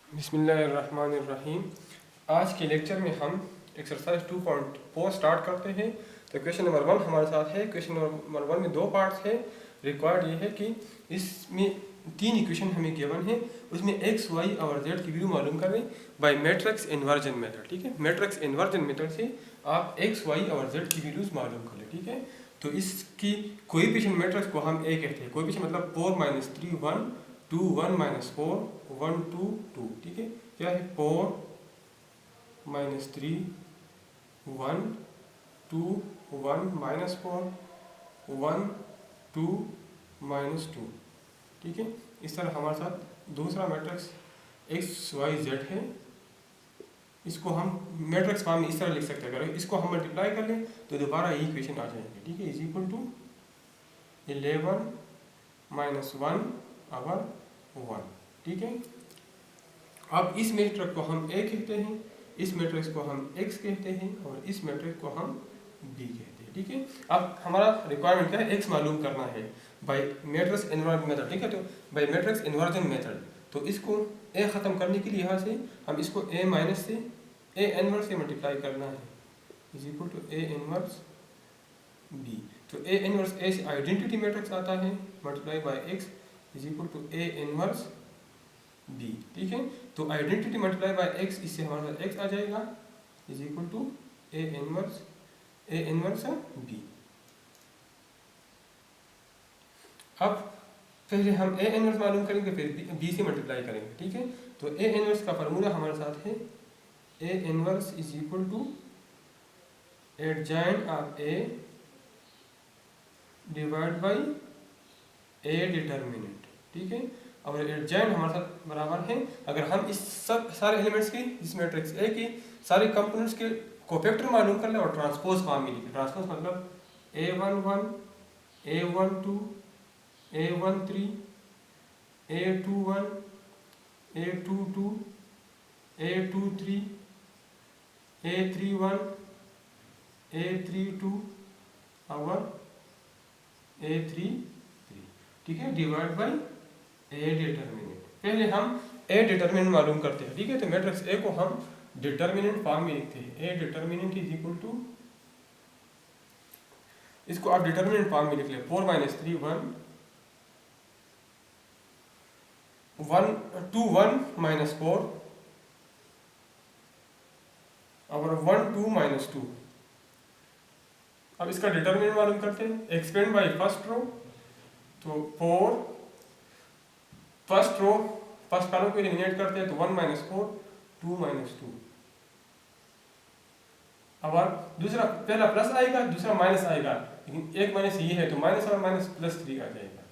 बिस्मिल्लाहिर्रहमानिर्रहीम। आज के लेक्चर में हम एक्सरसाइज 2.4 स्टार्ट करते हैं। तो क्वेश्चन नंबर 1 हमारे साथ है। क्वेश्चन नंबर 1 में दो पार्ट्स है। रिक्वायर्ड ये है कि इसमें तीन इक्वेशन हमें गिवन है, उसमें एक्स वाई और जेड की वैल्यू मालूम करें बाय मैट्रिक्स इन्वर्जन मेथड। ठीक है, मैट्रिक्स इन्वर्जन मेथड से आप एक्स वाई और जेड की वैल्यूज मालूम कर लें। ठीक है, तो इसकी कोएफिशिएंट मैट्रिक्स को हम ए कहते हैं। कोएफिशिएंट मतलब 4 - 3 1 2 1 - 4 1 2 2। ठीक है, क्या है 4 - 3 1 2 1 - 4 1 2 -2। ठीक है, इस तरह हमारे साथ दूसरा मैट्रिक्स एक्स वाई जेड है। इसको हम मैट्रिक्स फॉर्म में इस तरह लिख सकते हैं। अगर इसको हम मल्टीप्लाई कर लें तो दोबारा यही इक्वेशन आ जाएगी। ठीक है, इज इक्वल टू 11 - 1/1। ठीक है, अब इस मैट्रिक्स को हम ए कहते हैं, इस मैट्रिक्स को हम एक्स कहते हैं और इस मैट्रिक्स को हम बी कहते हैं। ठीक है, अब हमारा रिक्वायरमेंट क्या है, एक्स मालूम करना है बाय मैट्रिक्स इन्वर्जन मेथड। ठीक है, तो बाय मैट्रिक्स इन्वर्जन मेथड, तो इसको ए ख़त्म करने के लिए यहाँ से हम इसको ए माइनस से ए इनवर्स से मल्टीप्लाई करना है, is equal to A inverse B. तो ए इनवर्स ए से आइडेंटिटी मैट्रिक्स आता है, multiply by X is equal to A inverse B. ठीक है, तो आइडेंटिटी मल्टीप्लाई बाय एक्स, इससे हमारे पास एक्स आ जाएगा is equal to A inverse B. अब पहले हम ए इनवर्स मालूम करेंगे, फिर बी से मल्टीप्लाई करेंगे। ठीक है, तो ए इनवर्स का फार्मूला हमारे साथ है A inverse is equal to adjoint of A divide by A determinant. ठीक है, और एडजॉइंट हमारे साथ बराबर है, अगर हम इस सब सारे एलिमेंट्स की, इस मैट्रिक्स ए की सारे कंपोनेंट्स के कोफैक्टर मालूम कर ले और ट्रांसपोज फॉर्म में लिखे। ट्रांसपोज मतलब a11 a12 a13 a21 a22 a23 a31 a32 और a33। ठीक है, डिवाइड बाई ए डिटर्मिनेंट। पहले हम ए डिटर्मिनेंट मालूम करते हैं। ठीक है, तो मैट्रिक्स ए को हम डिटर्मिनेंट फॉर्म में लिखते हैं। A determinant is equal to, इसको आप डिटर्मिनेंट फॉर्म में लिख ले 4 - 3 1 1 2 1 - 4 और 1 2 -2। अब इसका डिटर्मिनेंट मालूम करते हैं, एक्सपेंड बाय फर्स्ट रो। तो 4 फर्स्ट रो फर्स्ट कॉलम को एलिमिनेट करते हैं तो 1 - 4 2 -2। अब दूसरा, पहला प्लस आएगा दूसरा माइनस आएगा, लेकिन एक माइनस ये है तो माइनस और माइनस प्लस 3 आ जाएगा।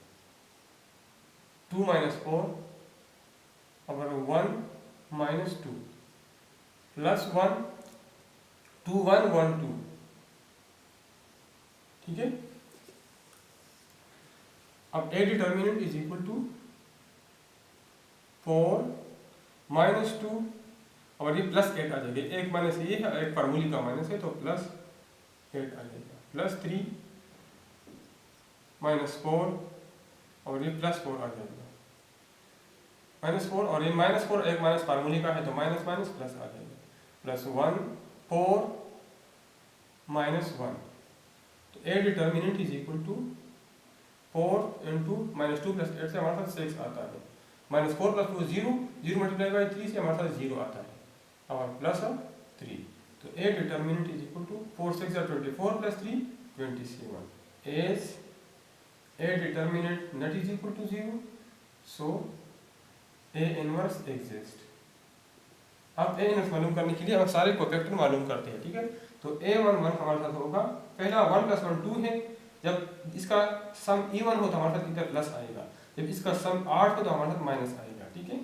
2 - 4 और 1 - 2 प्लस 1 2 1 1 2। ठीक है, अब A determinant is equal to 4 - 2 और ये प्लस 8 आ जाएगा। एक माइनस ये है, एक फार्मूले का माइनस है तो प्लस 8 आ जाएगा। प्लस 3 -4 और ये प्लस 4 आ जाएगा। -4 और ये -4 एक माइनस फार्मूले का है तो माइनस माइनस प्लस आ जाएगा। प्लस 1 4 -1। तो A determinant is equal to 4 × -2 + 8 से हमारे पास 6 आता है। -4 + 2 0 0 मल्टीप्लाई बाई 3 से हमारे पास 0 आता है और प्लस 3। तो A determinant is equal to 4 6 24 + 3 27। As A determinant not is equal to 0, so A inverse exist. अब ए इनवर्स मालूम करने के लिए हम सारे कोफैक्टर मालूम करते हैं। ठीक है, तो a11 हमारे साथ होगा, पहला 1 + 1 2 है, जब इसका सम इवन हो तो हमारे साथ इधर प्लस आएगा, जब इसका सम 8 हो तो हमारे साथ माइनस आएगा। ठीक है,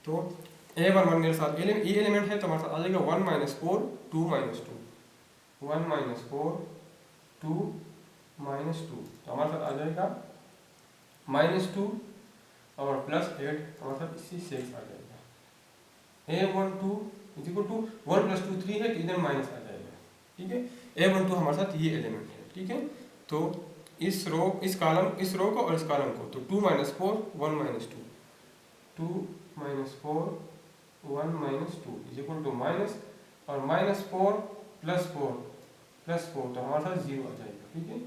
तो a11 मेरे साथ ये एलिमेंट है तो हमारे साथ आ जाएगा 1 - 4 2 -2 1 - 4 2 -2। तो हमारे साथ आ जाएगा -2 और प्लस 8 हमारे साथ इससे 6 आ जाएगा। a12 इज इक्वल टू 1 + 2 3 है तो इधर माइनस आ जाएगा। ठीक है, a12 हमारे साथ ये एलिमेंट है। ठीक है, तो इस रो इस कॉलम इस रो को और इस कॉलम को, तो 2 - 4 1 - 2 2 - 4 1 minus 2 is equal to minus और -4 + 4 + 4 तो हमारे साथ 0 आ जाएगा। ठीक है,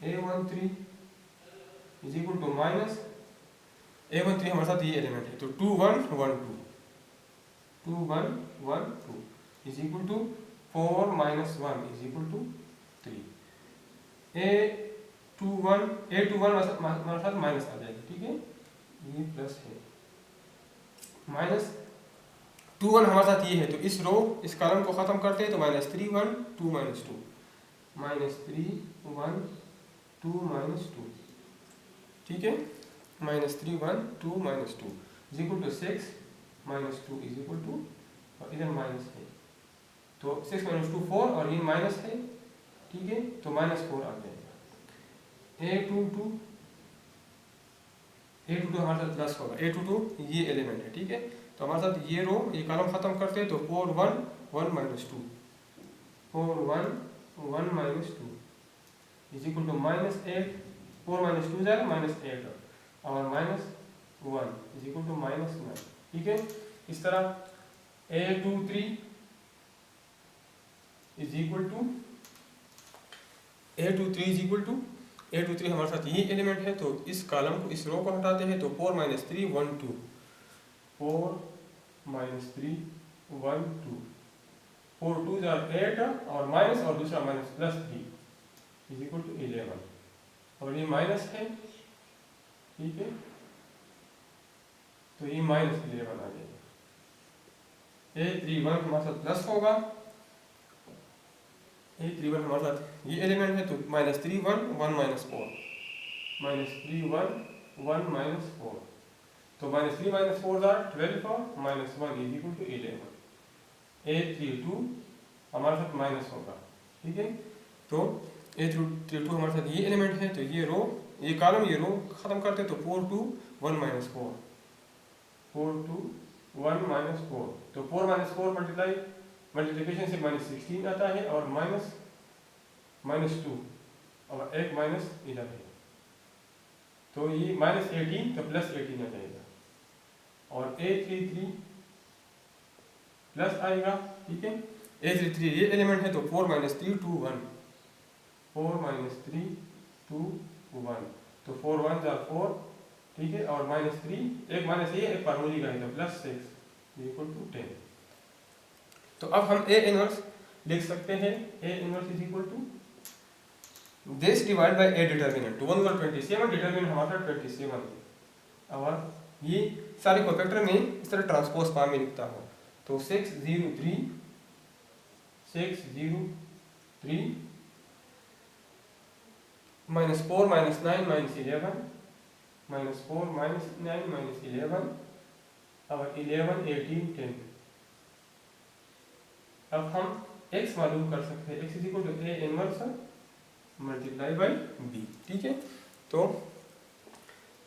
A13 is equal to minus A13 हमारे साथ ये एलिमेंट है तो 2 1 1 2 2 1 1 2 is equal to 4 - 1 is equal to 3। A21 हमारे साथ माइनस आ जाएगा। ठीक है, ये प्लस है -21 हमारे साथ ये है तो इस रो इस कॉलम को खत्म करते हैं तो -3 1 2 -2 -3 1 2 -2। ठीक है, -3 1 2 -2 is equal to 6 -2 is equal to और इधर माइनस है तो 6 - 2 4 और ये माइनस है। ठीक है, तो -4 आ जाएगा। A22 हमारे साथ प्लस होगा। A22 ये एलिमेंट है। ठीक है, तो हमारे साथ ये रो ये कॉलम खत्म करते हैं तो 4 1 1 -2 4 1 1 -2 इज इक्वल टू -8 4 - 2 जाएगा -8 और -1 इज इक्वल टू -9। ठीक है, इस तरह A23 is equal to A23 हमारे साथ ये एलिमेंट है तो इस कॉलम को इस रो को हटाते हैं तो 4 - 3 1 2 4 - 3 1 2 4 2 are 8 और माइनस और दूसरा माइनस +3 इज इक्वल टू 11 और ये माइनस है। ठीक है, तो ये -11 आ जाएगा। A31 हमारे साथ प्लस होगा। A31 हमारे साथ ये एलिमेंट है तो -3 1 1 - 4 -3 1 1 - 4 तो -3 - 4 are 12 और -1 इज इक्वल टू 11। A32 हमारे साथ माइनस होगा। ठीक है, तो A32 हमारे साथ ये एलिमेंट है तो ये रो ये कॉलम ये रो खत्म करते हैं तो 4 2 1 - 4 4 2 1 - 4 तो 4 - 4 मल्टीप्लिकेशन से -16 आता है और -2 और एक -11 तो ये -18 तो +18 आ जाएगा और A33 प्लस आएगा। ठीक है, A33 ये एलिमेंट है तो 4 - 3 2 1 4 - 3 2 1 तो 4 1 are 4। ठीक है, और -3 एक माइनस ये एक फार्मूले का है तो +6 इक्वल टू 10। तो अब हम A इनवर्स लिख सकते हैं। A inverse is equal to this divide by A determinant तो 1 over 27 डिटरमिनेंट हमारा 27 है और ये सारे कोफैक्टर में इस तरह ट्रांसपोज फॉर्म में लिखता हूँ तो 6 0 3 -4 - 9 - 11 -4 - 9 - 11 और 11 18 10। अब हम x मालूम कर सकते हैं। x is equal to A inverse multiply by b। ठीक है, तो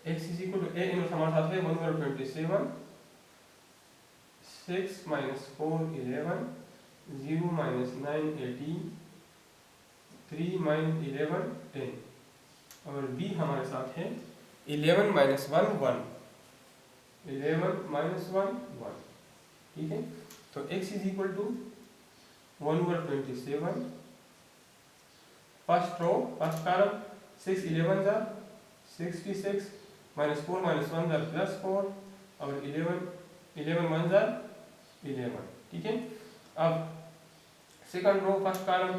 x is equal to A inverse हमारे साथ है 1 over 27 6 - 4 11 0 - 9 18 3 - 11 10 और b हमारे साथ है 11 - 1 1 11 - 1 1। ठीक है, तो x is equal to 1 over 27 first row first column 6 11 are 66 -4 - 1 are +4 और 11 1 are 11। ठीक है, अब सेकंड रो फर्स्ट कॉलम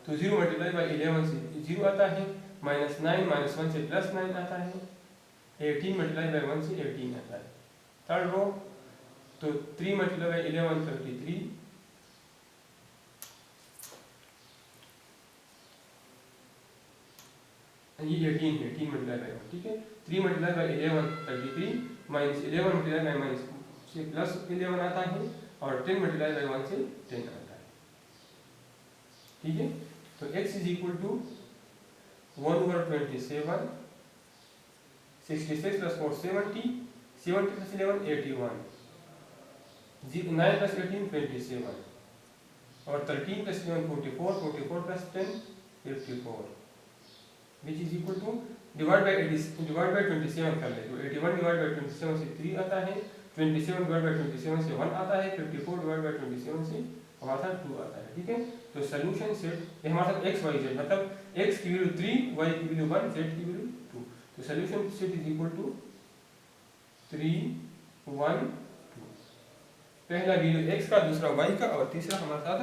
तो 0 मल्टीप्लाई बाय 11 से 0 आता है -9 - 1 से +9 आता है 18 मल्टीप्लाई बाय 1 से 18 आता है। थर्ड रो तो 3 मल्टीप्लाई बाय 11 33 ये 18 है 18 मल्टीप्लाई बाय 1। ठीक है, 3 multiply by 11 33 -11 multiply by minus से +11 आता है और 10 मल्टीप्लाई बाय 1 से 10 आता है। ठीक है, तो x is equal to 1 over 27 66 + 4 70 70 + 11 81 9 + 18 27 और 13 + 11 44 44 + 10 54 which is equal to divide by 27 कर ले तो 81 डिवाइड बाय 27 से 3 आता है 27 डिवाइड बाई 27 से 1 आता है, 54 डिवाइड बाई 27 से हमारे साथ 2 आता है, ठीक है। तो सोल्यूशन सेट ये हमारे साथ x y z मतलब x की वैल्यू 3, y की वैल्यू 1, z की वैल्यू 2। तो solution set is equal to 3 1 2। पहला वैल्यू x का, दूसरा y का और तीसरा हमारे साथ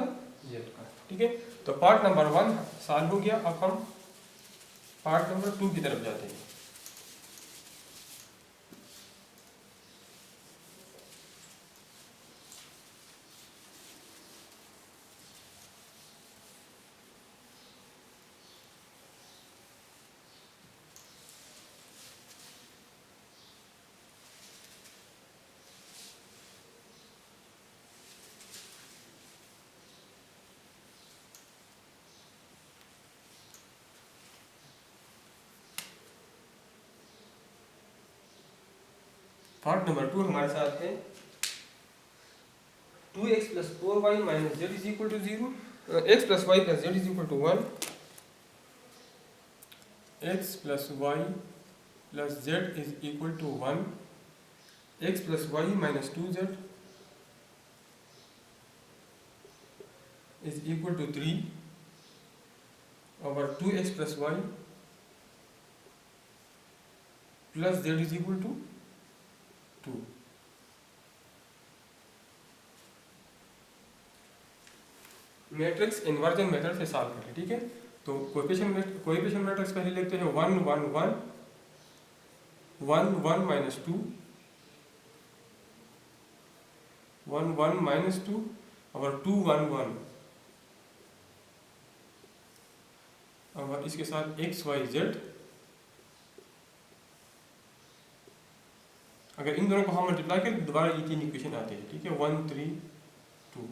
z का, ठीक है। तो पार्ट नंबर 1 सॉल्व हो गया। अब हम पार्ट नंबर 2 की तरफ जाते हैं। पार्ट नंबर 2 हमारे साथ है 2x plus 4y minus z is equal to 0, x plus y plus z is equal to 1, x plus y plus z is equal to 1, x plus y minus 2z is equal to 3 और 2x plus y plus z is equal to 2। Matrix inversion method से solve करें, ठीक है। तो coefficient matrix पहले लिखते हैं 1 1 1 1 1 minus 2 1 1 minus 2 और 2 1 1 और इसके साथ x y z। अगर इन दोनों को हम मल्टीप्लाई करें तो दोबारा ये 3 इक्वेशन आते हैं, ठीक है, 1 3 2।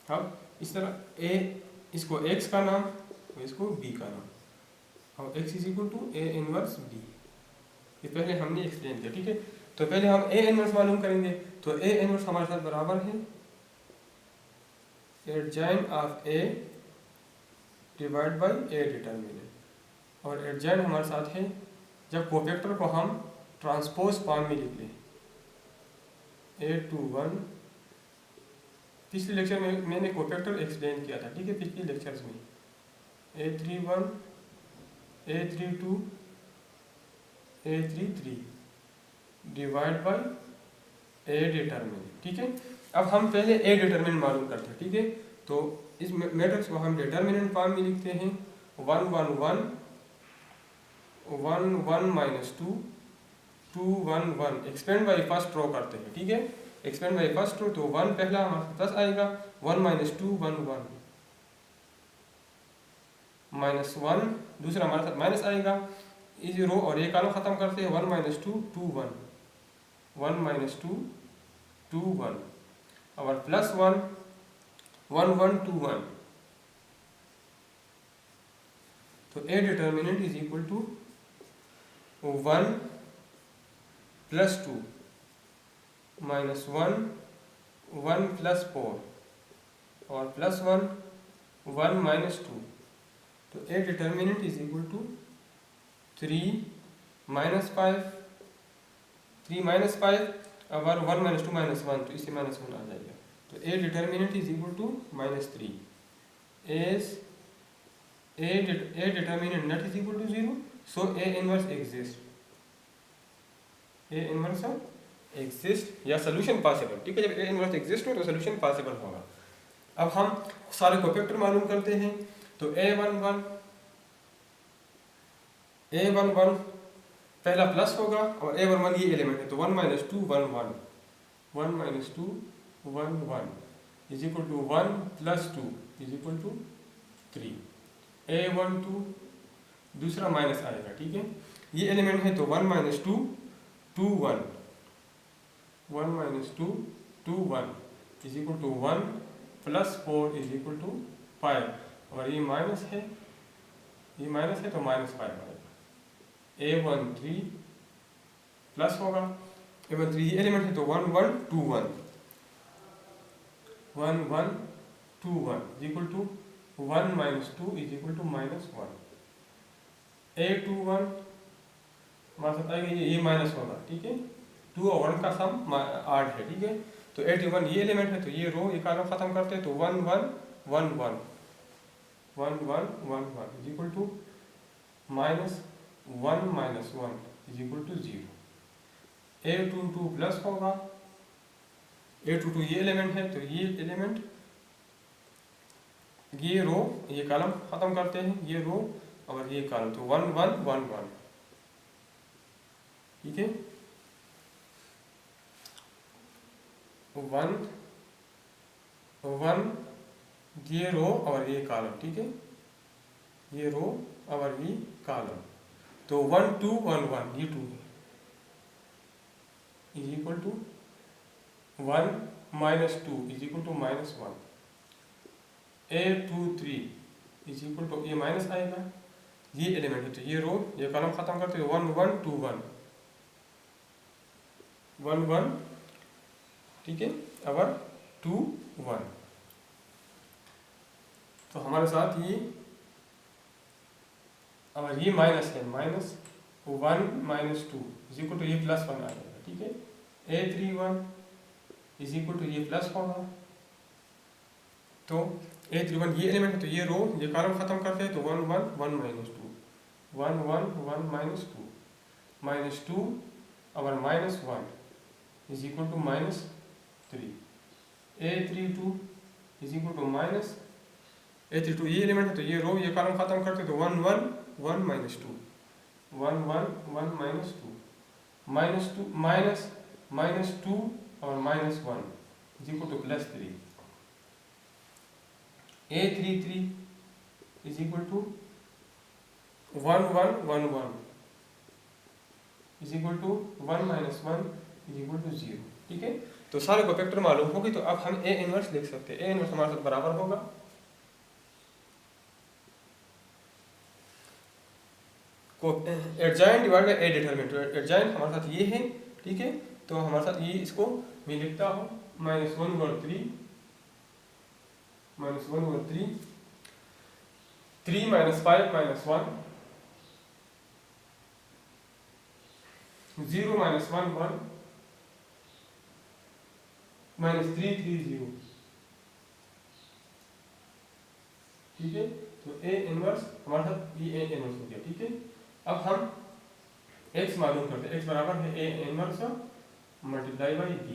अब इस तरह a इसको x का नाम और इसको b का नाम और x is equal to a inverse b। ये पहले हमने एक्सप्लेन किया, ठीक है। तो पहले हम a इनवर्स मालूम करेंगे। तो a इनवर्स हमारे साथ बराबर है adjoint of a divide by a determinant. और एडजॉइंट हमारे साथ है जब कोफैक्टर को हम ट्रांसपोज फॉर्म में लिख लें a21। पिछले लेक्चर में मैंने कोफैक्टर एक्सप्लेन किया था, ठीक है, पिछले लेक्चर्स में a31 a32 a33 divide by a determinant, ठीक है। अब हम पहले a डिटर्मिनेंट मालूम करते हैं, ठीक है। तो इस मैट्रिक्स को हम डिटर्मिनेंट फॉर्म में लिखते हैं 1 1 1 1 1 minus 2 2 1 1। Expand by first row करते हैं, ठीक है। एक्सपेंड बाई फर्स्ट रो तो 1 पहला हमारे प्लस आएगा, 1 माइनस 2 1 1 माइनस 1 दूसरा हमारे साथ माइनस आएगा। इस रो और ये कॉलम खत्म करते हैं 1 माइनस 2 2 1 1 माइनस 2 2 1 और प्लस 1 1 1 2 1। तो a determinant is equal to 1 plus 2 minus 1 1 plus 4 और प्लस 1 1 माइनस 2। तो a determinant is equal to 3 minus 5 3 minus 5 और 1 माइनस 2 माइनस 1 तो इससे माइनस 1 आ जाएगा। तो a determinant is equal to minus 3 as a determinant not is equal to 0 so a inverse exist a inverse exist या solution possible, ठीक है। जब a इनवर्स एग्जिस्ट हो तो सोल्यूशन पॉसिबल होगा। अब हम सारे कोफैक्टर मालूम करते हैं। तो a11 पहला प्लस होगा और a11 ये एलिमेंट है तो 1 minus 2 1 1 1 minus 2 1 1 is equal to 1 plus 2 is equal to 3। a12 दूसरा माइनस आएगा, ठीक है। ये एलिमेंट है तो 1 minus 2 2 1 1 minus 2 2 1 is equal to 1 plus 4 is equal to 5 और ये माइनस है तो माइनस 5 आएगा। a13 प्लस होगा a13 ये एलिमेंट है तो 1 1 2 1 1 1 2 1 is equal to 1 minus 2 is equal to minus 1। a21 हमारे साथ आएगा ये माइनस होगा, ठीक है। 2 और 1 का सम 8 है, ठीक है। तो 81 ये एलिमेंट है, तो ये रो ये कॉलम खत्म करते हैं, तो 1 1 1 1 1 1 1 1 is equal to minus 1 minus 1 is equal to 0। A22 plus होगा, A22 ये एलिमेंट है, तो ये एलिमेंट ये रो ये कॉलम खत्म करते हैं, ये रो और ये कॉलम, तो 1 1 1 1, ठीक है। 1 1 ये रो और ये कॉलम, ठीक है, ये रो और ये कॉलम, तो 1 2 1 1 ये 2 है, is equal to 1 minus 2 is equal to minus 1। A23 is equal to ये माइनस आएगा, ये एलिमेंट है, तो ये रो ये कॉलम खत्म करते हैं, 1 1 2 1 1 1, ठीक है, और 2 1। तो हमारे साथ ये और ये माइनस है, minus 1 minus 2 is equal to ये प्लस 1 आ जाएगा, ठीक है। A31 इज इक्वल टू ये प्लस होगा, तो A31 ये एलिमेंट है, तो ये रो ये कॉलम खत्म करते हैं, तो 1 1 1 माइनस 2 1 1 1 माइनस 2 और minus 1 is equal to minus 3। A32 is equal to minus A32 ये एलिमेंट है, तो ये रो ये कॉलम खत्म करते हैं, तो 1 1 1 माइनस 2 1 1 1 माइनस 2 माइनस 2 और minus 1 is equal to plus 3। A33 is equal to 1 1 1 1 is equal to 1 minus 1 is equal to 0, ठीक है। तो सारे को फैक्टर मालूम होगी, तो अब हम A इनवर्स लिख सकते हैं। A इनवर्स हमारे साथ बराबर होगा को adjoint divide by A determinant, तो एडजॉइंट हमारे साथ ये है, ठीक है। तो हमारे साथ ये इसको मैं लिखता हूँ -1 और 3 -1 और 3 3 - 5 - 1 0 - 1 1 -3 3 0, ठीक है। तो A इनवर्स हमारे साथ ये A इनवर्स हो गया, ठीक है। अब हम x मालूम करते हैं, x बराबर है A inverse multiply by B,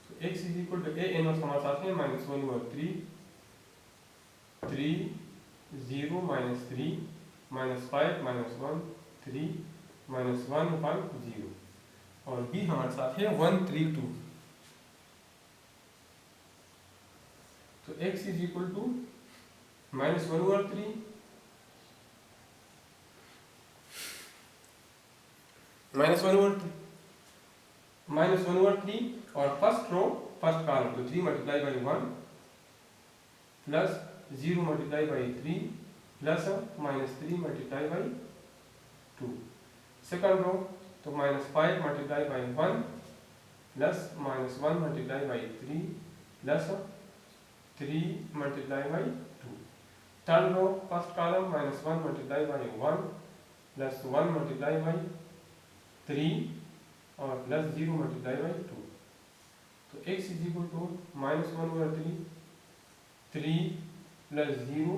तो x is equal to A inverse हमारे साथ है -1 और 3 3 0 -3 -5 -1 3 -1 1 0, और B हमारे साथ है 1 3 2, तो x इज इक्वल टू -1 और 3 -1 और 3 और फर्स्ट रो फर्स्ट कॉलम, तो 3 multiply by 1 plus 0 multiply by 3 plus -3 multiply by 2। Second row तो -5 multiply by 1 plus -1 multiply by 3 plus 3 multiply by 2। Third row first column -1 multiply by 1 plus 1 multiply by 3 और plus 0 multiply by 2, तो x is equal to -1 over 3 3 plus 0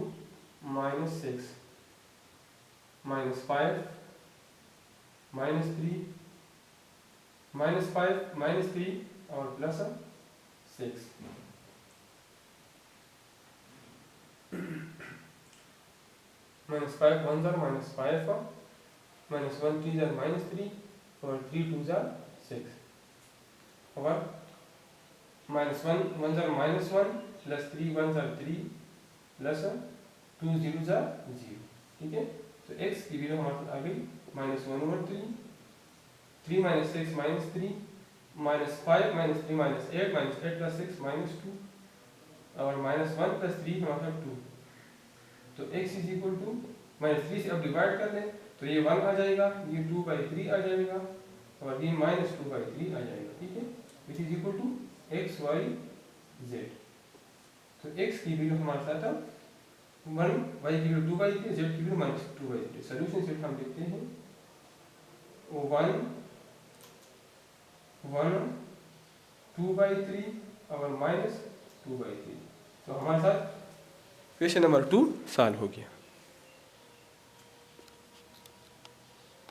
-6 -5 -3 -5 -3 और plus 6। -5 1 jar -5 -1 3 jar -3 और 3 2 jar 6, और -1 1 jar -1 plus 3 1 jar 3 plus 2 0 jar 0, ठीक है। तो x की value हमारे आ गई -1 over 3 3 - 6 -3 -5 -3 -8 प्लस 6 -2 और -1 प्लस 3 हमारा 2, तो x इज इक्वल टू -3 से अब डिवाइड कर लें, तो ये 1 आ जाएगा, ये 2/3 आ जाएगा और ये -2/3 आ जाएगा, ठीक है। Which is equal to x y z। तो x की वैल्यू हमारे साथ 1, y की वैल्यू 2/3, z की वैल्यू -2/3। सॉल्यूशन सेट हम देखते हैं, 1 1 2/3 और -2/3। तो हमारे साथ क्वेश्चन नंबर 2 सॉल्व हो गया।